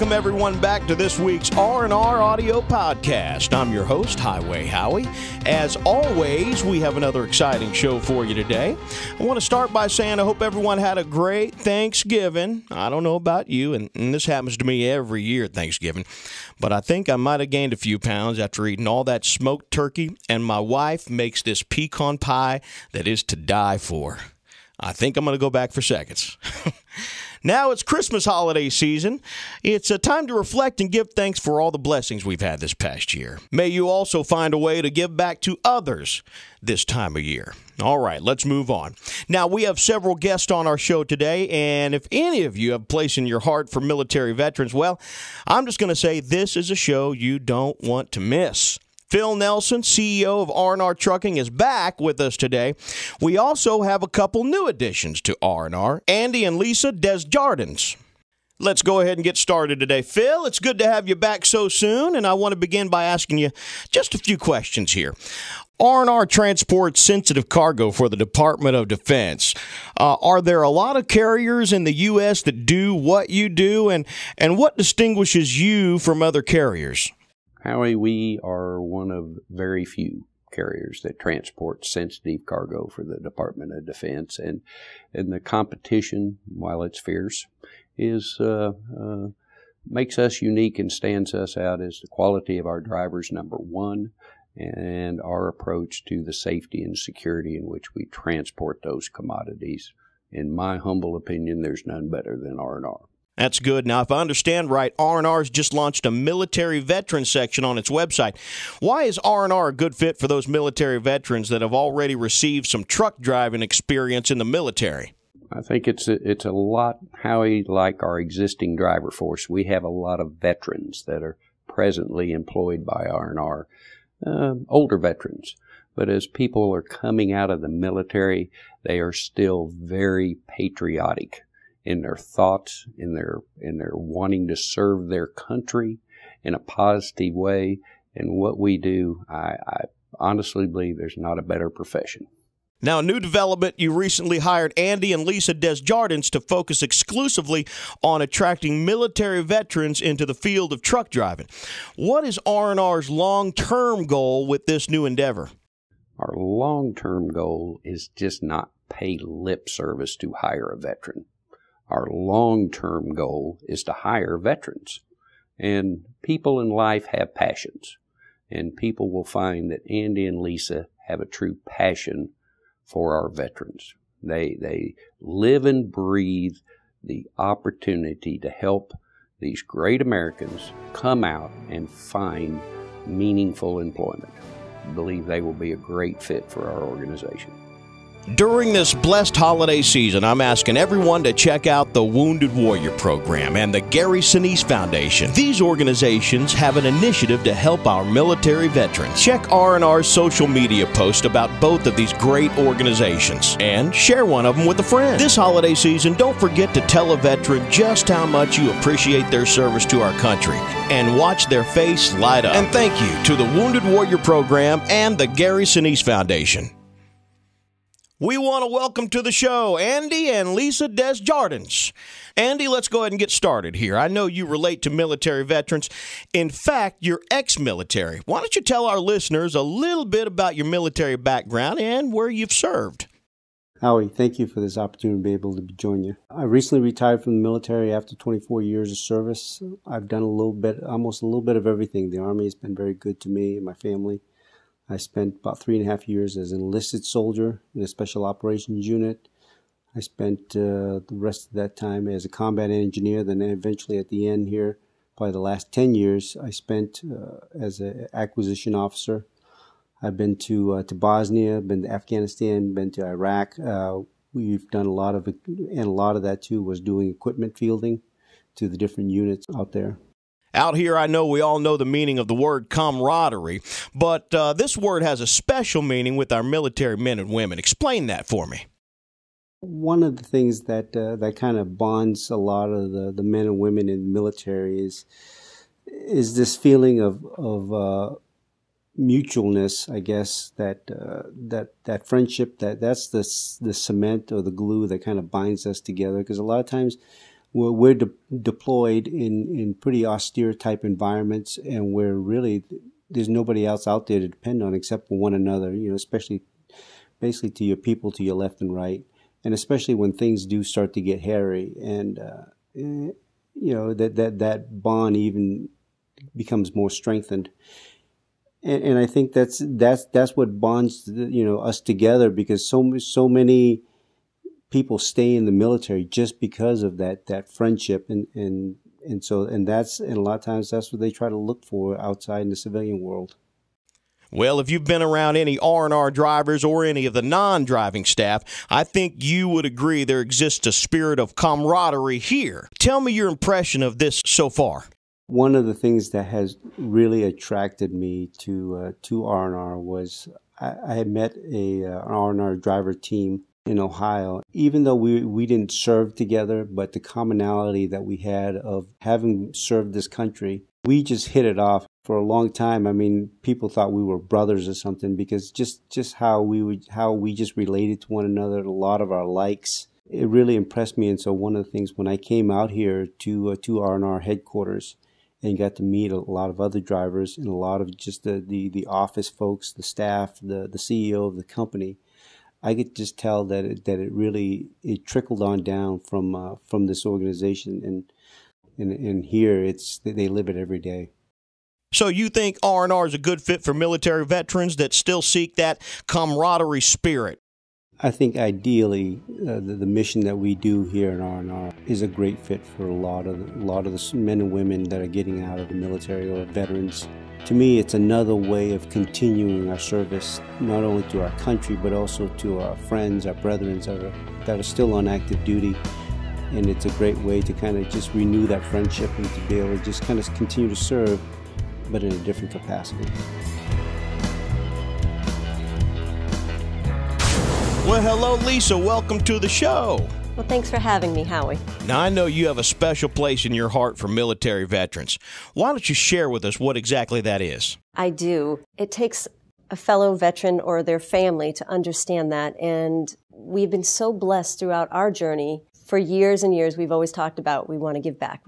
welcome everyone back to this week's R&R Audio Podcast. I'm your host, Highway Howie. As always, we have another exciting show for you today. I want to start by saying I hope everyone had a great Thanksgiving. I don't know about you, and this happens to me every year at Thanksgiving, but I think I might have gained a few pounds after eating all that smoked turkey, and my wife makes this pecan pie that is to die for. I think I'm going to go back for seconds. Now it's Christmas holiday season. It's a time to reflect and give thanks for all the blessings we've had this past year. May you also find a way to give back to others this time of year. All right, let's move on. Now, we have several guests on our show today, and if any of you have a place in your heart for military veterans, well, I'm just going to say this is a show you don't want to miss. Phil Nelson, CEO of R&R Trucking, is back with us today. We also have a couple new additions to R&R, Andy and Lisa Desjardins. Let's go ahead and get started today. Phil, it's good to have you back so soon, and I want to begin by asking you just a few questions here. R&R transports sensitive cargo for the Department of Defense. Are there a lot of carriers in the U.S. that do what you do, and what distinguishes you from other carriers? Howie, we are one of very few carriers that transport sensitive cargo for the Department of Defense, and the competition, while it's fierce, is makes us unique and stands us out as the quality of our drivers, number one, and our approach to the safety and security in which we transport those commodities. In my humble opinion, there's none better than R&R. That's good. Now, if I understand right, R&R's just launched a military veteran section on its website. Why is R&R a good fit for those military veterans that have already received some truck driving experience in the military? I think it's a lot, Howie, like our existing driver force. We have a lot of veterans that are presently employed by R&R, older veterans. But as people are coming out of the military, they are still very patriotic in their thoughts, in their wanting to serve their country in a positive way. And what we do, I honestly believe there's not a better profession. Now, a new development, you recently hired Andy and Lisa Desjardins to focus exclusively on attracting military veterans into the field of truck driving. What is R&R's long-term goal with this new endeavor? Our long-term goal is just not pay lip service to hire a veteran. Our long-term goal is to hire veterans. And people in life have passions. And people will find that Andy and Lisa have a true passion for our veterans. They live and breathe the opportunity to help these great Americans come out and find meaningful employment. I believe they will be a great fit for our organization. During this blessed holiday season, I'm asking everyone to check out the Wounded Warrior Program and the Gary Sinise Foundation. These organizations have an initiative to help our military veterans. Check R&R's social media post about both of these great organizations and share one of them with a friend. This holiday season, don't forget to tell a veteran just how much you appreciate their service to our country and watch their face light up. And thank you to the Wounded Warrior Program and the Gary Sinise Foundation. We want to welcome to the show Andy and Lisa Desjardins. Andy, let's go ahead and get started here. I know you relate to military veterans. In fact, you're ex-military. Why don't you tell our listeners a little bit about your military background and where you've served? Howie, thank you for this opportunity to be able to join you. I recently retired from the military after 24 years of service. I've done almost a little bit of everything. The Army has been very good to me and my family. I spent about 3.5 years as an enlisted soldier in a special operations unit. I spent the rest of that time as a combat engineer. Then eventually at the end here, probably the last 10 years, I spent as an acquisition officer. I've been to Bosnia, been to Afghanistan, been to Iraq. We've done a lot of it, and a lot of that too was doing equipment fielding to the different units out there. Out here, I know we all know the meaning of the word camaraderie, but this word has a special meaning with our military men and women. Explain that for me. One of the things that kind of bonds a lot of the men and women in the military is this feeling of mutualness, I guess, that friendship, that's the cement or the glue that kind of binds us together. Because a lot of times we're deployed in pretty austere type environments, and where really there's nobody else out there to depend on except for one another, especially basically to your people to your left and right. And especially when things do start to get hairy, and that bond even becomes more strengthened. And I think that's what bonds us together, because so many people stay in the military just because of that friendship, and a lot of times that's what they try to look for outside in the civilian world. Well, if you've been around any R&R drivers or any of the non-driving staff, I think you would agree there exists a spirit of camaraderie here. Tell me your impression of this so far. One of the things that has really attracted me to R&R was I had met an R&R driver team in Ohio. Even though we didn't serve together, but the commonality that we had of having served this country, we just hit it off for a long time. I mean, people thought we were brothers or something, because just how we just related to one another, a lot of our likes. It really impressed me. And so one of the things when I came out here to R&R headquarters and got to meet a lot of other drivers and a lot of just the office folks, the staff, the CEO of the company, I could just tell that it really trickled on down from this organization, and here they live it every day. So you think R&R is a good fit for military veterans that still seek that camaraderie spirit? I think ideally the mission that we do here in R&R is a great fit for a lot of the men and women that are getting out of the military or veterans. To me, it's another way of continuing our service, not only to our country, but also to our friends, our brethren that are still on active duty. And it's a great way to kind of just renew that friendship and to be able to just kind of continue to serve, but in a different capacity. Well, hello, Lisa. Welcome to the show. Well, thanks for having me, Howie. Now, I know you have a special place in your heart for military veterans. Why don't you share with us what exactly that is? I do. It takes a fellow veteran or their family to understand that, and we've been so blessed throughout our journey. For years and years, we've always talked about we want to give back,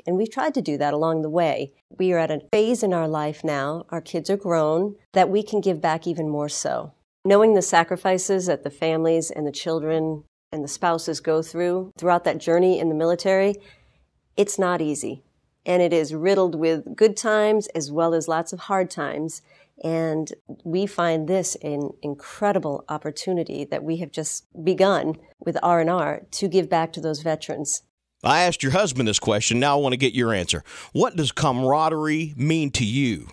and we've tried to do that along the way. We are at a phase in our life now, our kids are grown, that we can give back even more so. Knowing the sacrifices that the families and the children and the spouses go throughout that journey in the military, it's not easy. And it is riddled with good times as well as lots of hard times. And we find this an incredible opportunity that we have just begun with R&R to give back to those veterans. I asked your husband this question. Now I want to get your answer. What does camaraderie mean to you?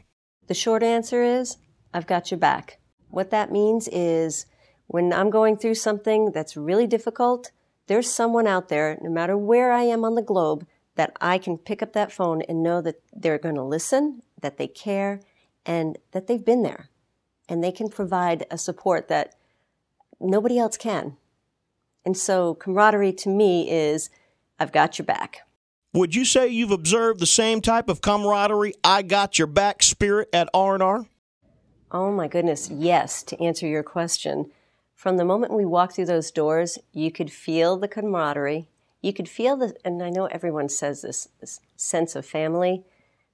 The short answer is, I've got your back. What that means is when I'm going through something that's really difficult, there's someone out there, no matter where I am on the globe, that I can pick up that phone and know that they're going to listen, that they care, and that they've been there. And they can provide a support that nobody else can. And so camaraderie to me is, I've got your back. Would you say you've observed the same type of camaraderie, I got your back spirit at R&R? Oh my goodness, yes, to answer your question. From the moment we walked through those doors, you could feel the camaraderie. You could feel and I know everyone says this sense of family,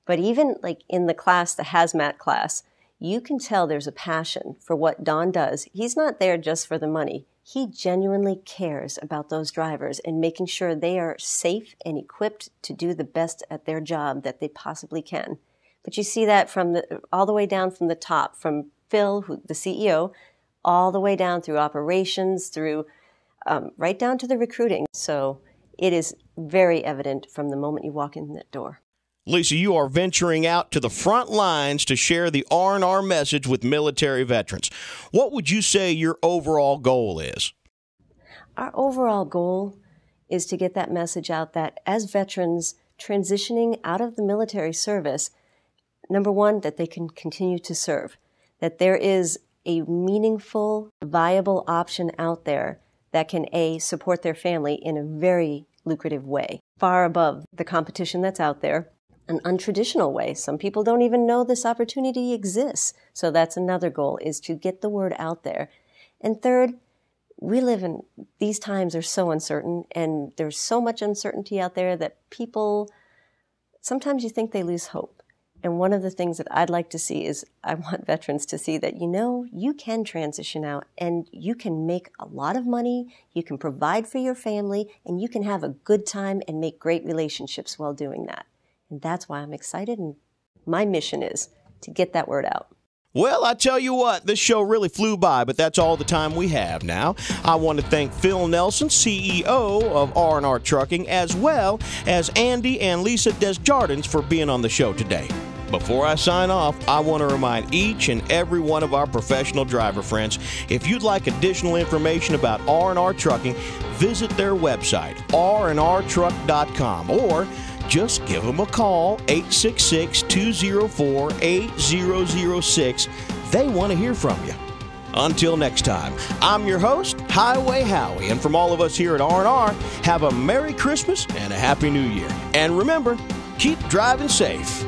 but even like in the class, the hazmat class, you can tell there's a passion for what Don does. He's not there just for the money. He genuinely cares about those drivers and making sure they are safe and equipped to do the best at their job that they possibly can. But you see that all the way down from the top, from Phil, the CEO, all the way down through operations, through right down to the recruiting. So it is very evident from the moment you walk in that door. Lisa, you are venturing out to the front lines to share the R&R message with military veterans. What would you say your overall goal is? Our overall goal is to get that message out that as veterans transitioning out of the military service, number one, that they can continue to serve, that there is a meaningful, viable option out there that can, A, support their family in a very lucrative way, far above the competition that's out there, an untraditional way. Some people don't even know this opportunity exists. So that's another goal, is to get the word out there. And third, we live in, these times are so uncertain, and there's so much uncertainty out there that people, sometimes you think they lose hope. And one of the things that I'd like to see is I want veterans to see that, you can transition out and you can make a lot of money, you can provide for your family, and you can have a good time and make great relationships while doing that. And that's why I'm excited, and my mission is to get that word out. Well, I tell you what, this show really flew by, but that's all the time we have now. I want to thank Phil Nelson, CEO of R&R Trucking, as well as Andy and Lisa Desjardins for being on the show today. Before I sign off, I want to remind each and every one of our professional driver friends, if you'd like additional information about R&R Trucking, visit their website, rnrtruck.com, or just give them a call, 866-204-8006. They want to hear from you. Until next time, I'm your host, Highway Howie, and from all of us here at R&R, have a Merry Christmas and a Happy New Year. And remember, keep driving safe.